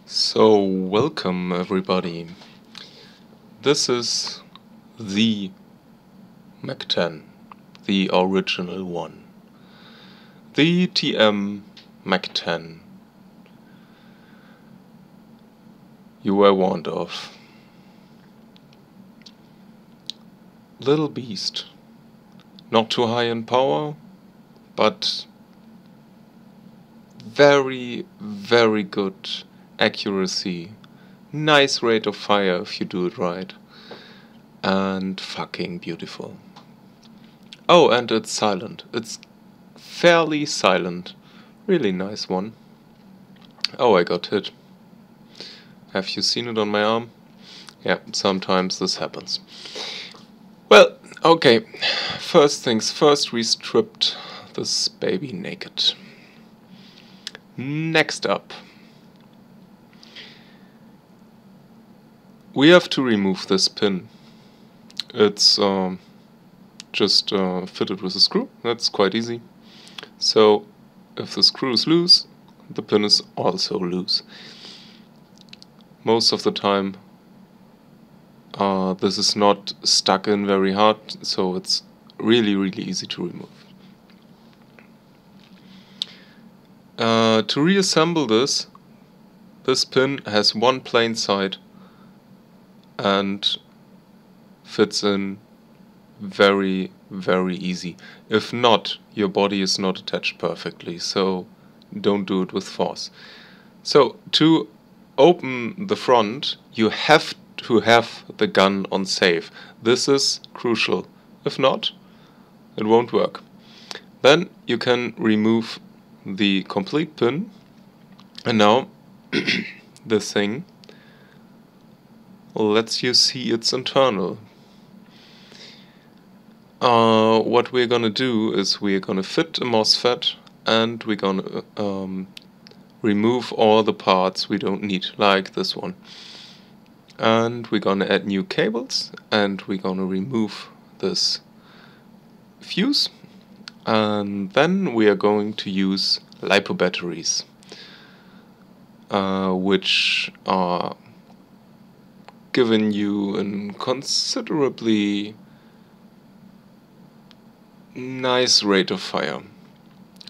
So, welcome everybody. This is the Mac10, the original one. The TM Mac10 you were warned of. Little beast. Not too high in power, but very, very good accuracy. Nice rate of fire if you do it right. And fucking beautiful. Oh, and it's silent. It's fairly silent. Really nice one. Oh, I got hit. Have you seen it on my arm? Yeah, sometimes this happens. Well, okay. First things first, we stripped this baby naked. Next up, we have to remove this pin. It's just fitted with a screw. That's quite easy. So, if the screw is loose, the pin is also loose. Most of the time, this is not stuck in very hard, so it's really easy to remove. To reassemble this pin has one plain side and fits in very easy. If not, your body is not attached perfectly, so don't do it with force. So to open the front, you have to have the gun on safe. This is crucial. If not, it won't work. Then you can remove the complete pin, and now this thing lets you see its internal. What we're gonna do is we're gonna fit a MOSFET, and we're gonna remove all the parts we don't need, like this one. And we're gonna add new cables, and we're gonna remove this fuse, and then we are going to use LiPo batteries, which are giving you a considerably nice rate of fire.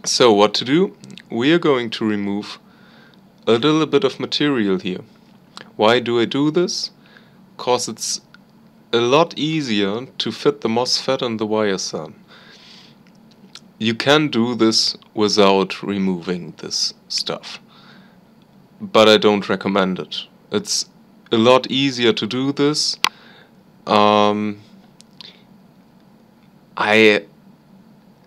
So what to do? We are going to remove a little bit of material here. Why do I do this? Cause it's a lot easier to fit the MOSFET and the wires on. You can do this without removing this stuff, but I don't recommend it. It's a lot easier to do this. I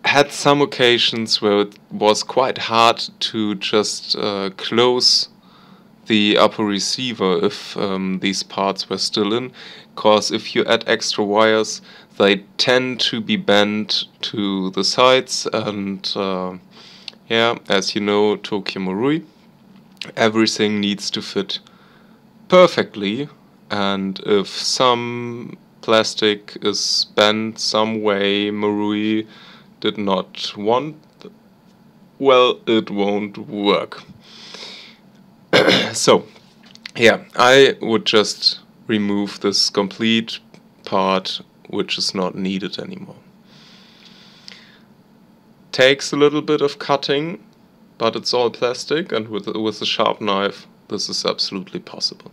had some occasions where it was quite hard to just close the upper receiver if these parts were still in, because if you add extra wires, they tend to be bent to the sides, and yeah, as you know, Tokyo Marui, everything needs to fit perfectly, and if some plastic is bent some way Marui did not want, well, it won't work. So, yeah, I would just remove this complete part which is not needed anymore. Takes a little bit of cutting, but it's all plastic, and with a sharp knife this is absolutely possible.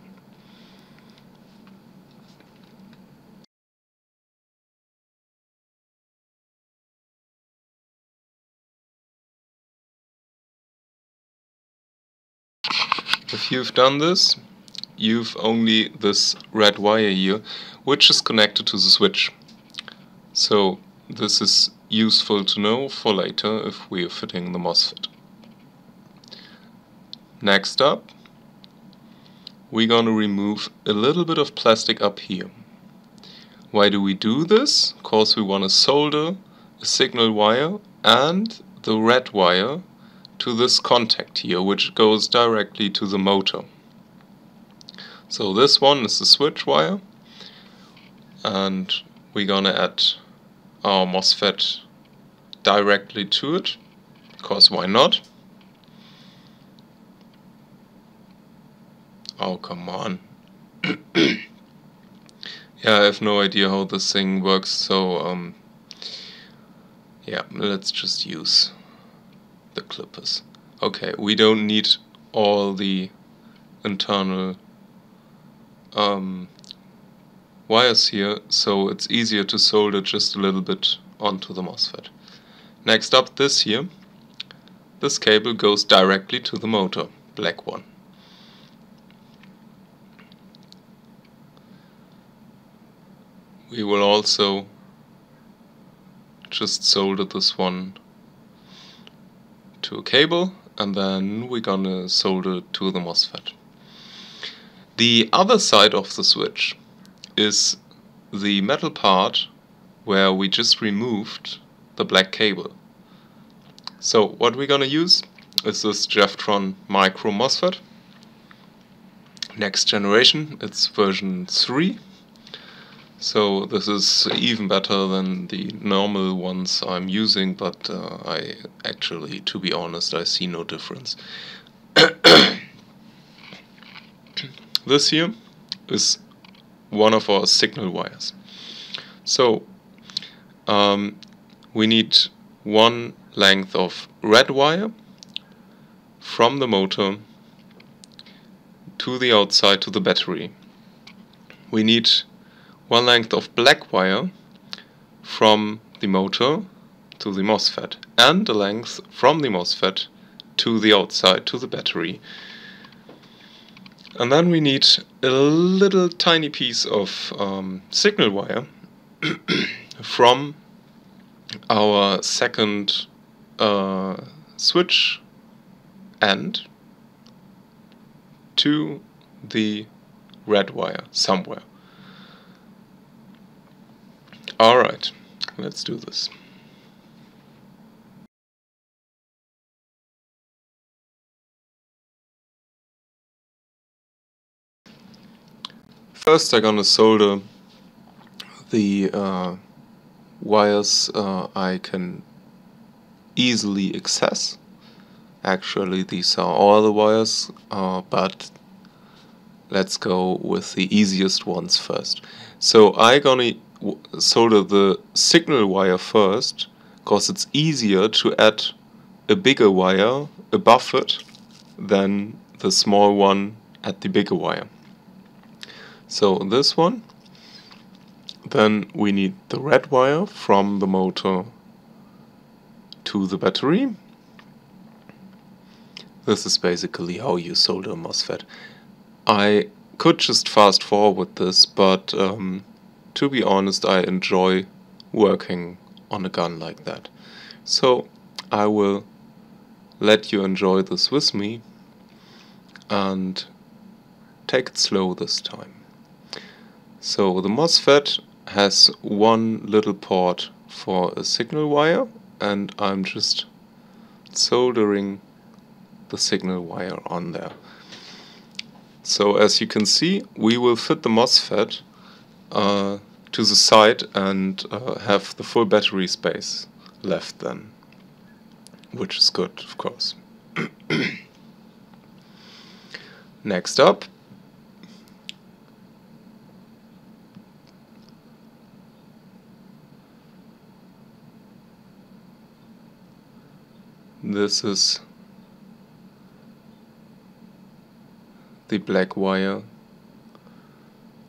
If you've done this, you've only this red wire here, which is connected to the switch. So this is useful to know for later if we are fitting the MOSFET. Next up, we're gonna remove a little bit of plastic up here. Why do we do this? Because we want to solder a signal wire and the red wire to this contact here, which goes directly to the motor. So this one is the switch wire, and we're gonna add our MOSFET directly to it, because why not? Oh, come on. Yeah, I have no idea how this thing works, so yeah, let's just use the clippers. Okay, we don't need all the internal wires here, so it's easier to solder just a little bit onto the MOSFET. Next up, this here. This cable goes directly to the motor, black one. We will also just solder this one to a cable, and then we're gonna solder to the MOSFET. The other side of the switch is the metal part where we just removed the black cable. So what we're gonna use is this Jeftron micro MOSFET. Next generation, it's version 3. So this is even better than the normal ones I'm using, but I actually, to be honest, I see no difference. This here is one of our signal wires. So we need one length of red wire from the motor to the outside to the battery. We need one length of black wire from the motor to the MOSFET, and a length from the MOSFET to the outside to the battery. And then we need a little tiny piece of signal wire from our second switch end to the red wire somewhere. Alright, let's do this. First I'm gonna solder the wires I can easily access. Actually, these are all the wires, but let's go with the easiest ones first. So I'm gonna solder the signal wire first, because it's easier to add a bigger wire above it than the small one at the bigger wire. So this one. Then we need the red wire from the motor to the battery. This is basically how you solder a MOSFET. I could just fast forward this, but to be honest, I enjoy working on a gun like that. So I will let you enjoy this with me and take it slow this time. So the MOSFET has one little port for a signal wire, and I'm just soldering the signal wire on there. So as you can see, we will fit the MOSFET to the side and have the full battery space left then, which is good, of course. Next up, this is the black wire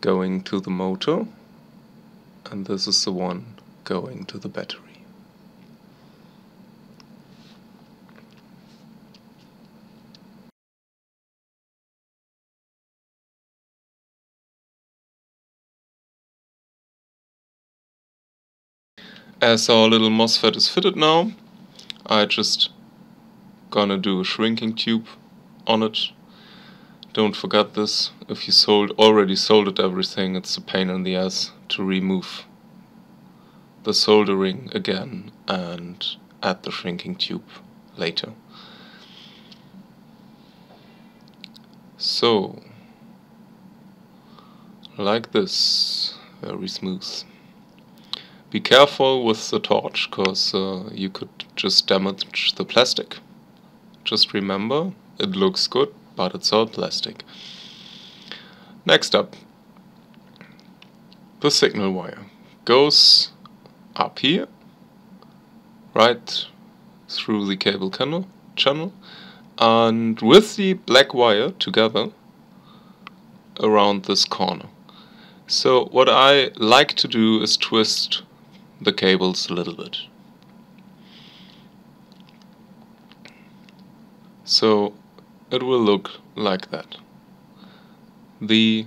going to the motor, and this is the one going to the battery. As our little MOSFET is fitted now, I just gonna do a shrinking tube on it. Don't forget this. If you already soldered everything, it's a pain in the ass to remove the soldering again and add the shrinking tube later. So, like this, very smooth. Be careful with the torch, cause you could just damage the plastic. Just remember, it looks good, but it's all plastic. Next up, the signal wire goes up here, right through the cable channel, and with the black wire together around this corner. So what I like to do is twist the cables a little bit. So it will look like that. The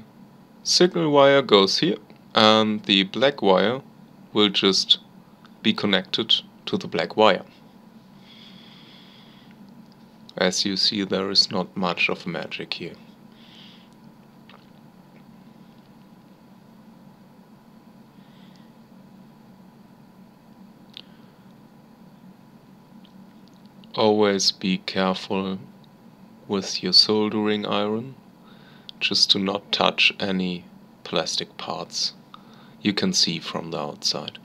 signal wire goes here, and the black wire will just be connected to the black wire. As you see, there is not much of magic here. Always be careful with your soldering iron, just to not touch any plastic parts you can see from the outside.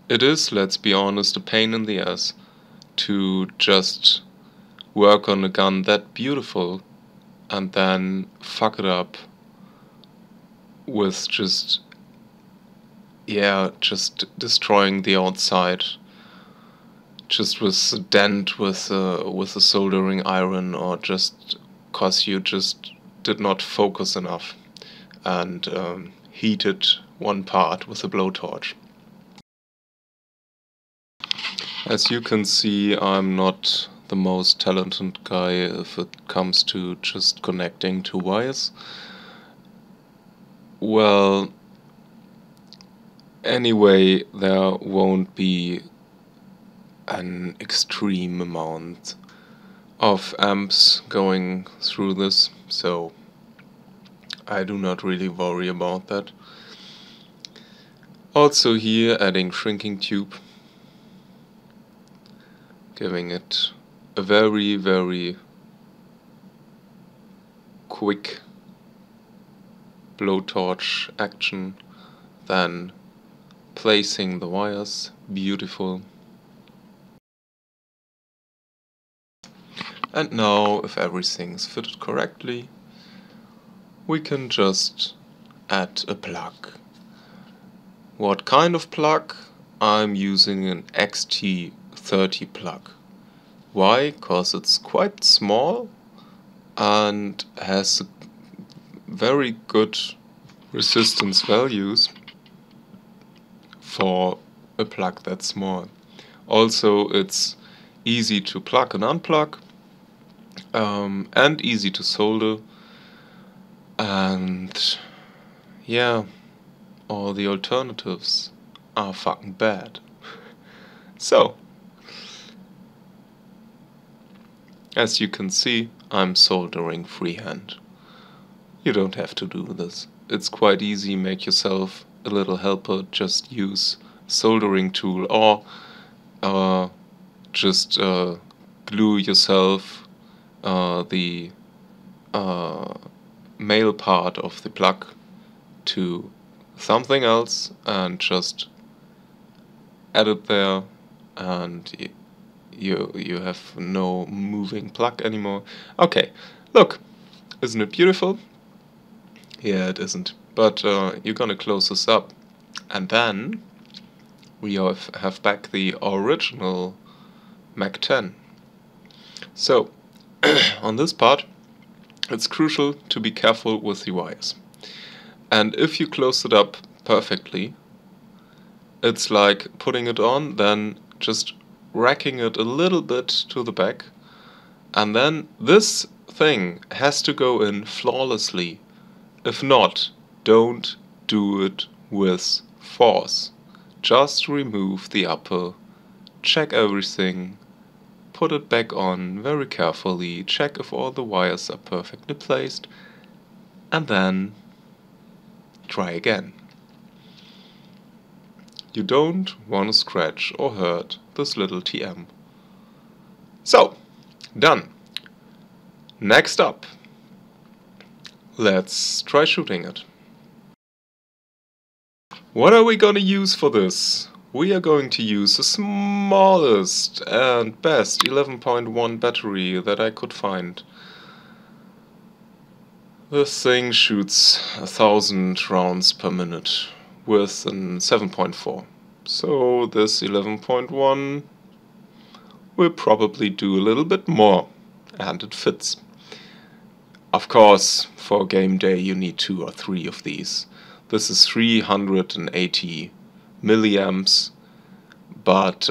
It is, let's be honest, a pain in the ass to just work on a gun that beautiful and then fuck it up with just destroying the outside, just with a dent with a soldering iron, or just cause you just did not focus enough and heated one part with a blowtorch. As you can see, I'm not the most talented guy if it comes to just connecting two wires. Well, anyway, there won't be an extreme amount of amps going through this, so I do not really worry about that. Also here adding shrinking tube, giving it a very, very quick blowtorch action, then placing the wires, beautiful. And now, if everything's fitted correctly, we can just add a plug. What kind of plug? I'm using an XT30 plug. Why? Because it's quite small and has very good resistance values for a plug that small. Also, it's easy to plug and unplug, and easy to solder, and yeah, all the alternatives are fucking bad. So, as you can see, I'm soldering freehand. You don't have to do this. It's quite easy. Make yourself a little helper. Just use a soldering tool, or just glue yourself the male part of the plug to something else and just add it there, and you have no moving plug anymore. Okay, look, isn't it beautiful? Yeah, it isn't, but you're gonna close this up, and then we have back the original Mac10. So on this part, it's crucial to be careful with the wires. And if you close it up perfectly, it's like putting it on, then just racking it a little bit to the back, and then this thing has to go in flawlessly. If not, don't do it with force. Just remove the upper, check everything, put it back on very carefully, check if all the wires are perfectly placed, and then try again. You don't want to scratch or hurt this little TM. So, done. Next up, let's try shooting it. What are we gonna use for this? We are going to use the smallest and best 11.1 battery that I could find. This thing shoots 1,000 rounds per minute with an 7.4. So this 11.1 will probably do a little bit more, and it fits. Of course, for game day you need 2 or 3 of these. This is 380 milliamps, but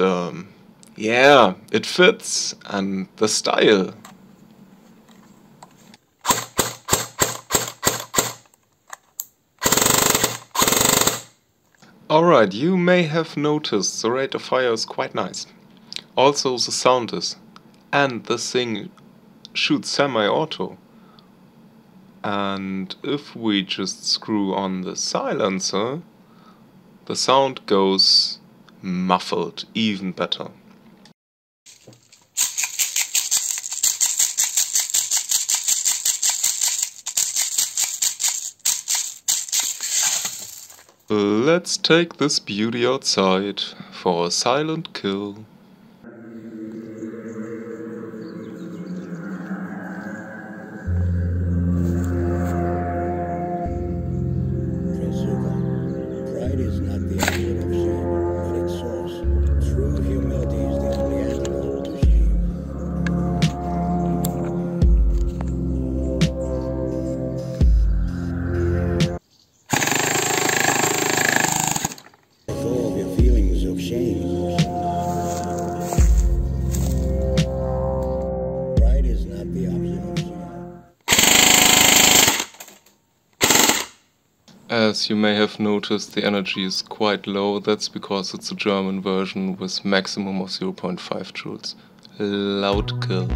yeah, it fits, and the style. Alright, you may have noticed the rate of fire is quite nice. Also the sound is. And this thing shoots semi-auto. And if we just screw on the silencer, the sound goes muffled even better. Let's take this beauty outside for a silent kill. Pride is not the opposite of shame, but its source. True humility is the only antidote to shame. Let go of your feelings of shame. Pride is not the opposite of shame. As you may have noticed, the energy is quite low. That's because it's a German version with maximum of 0.5 joules. Loud kill.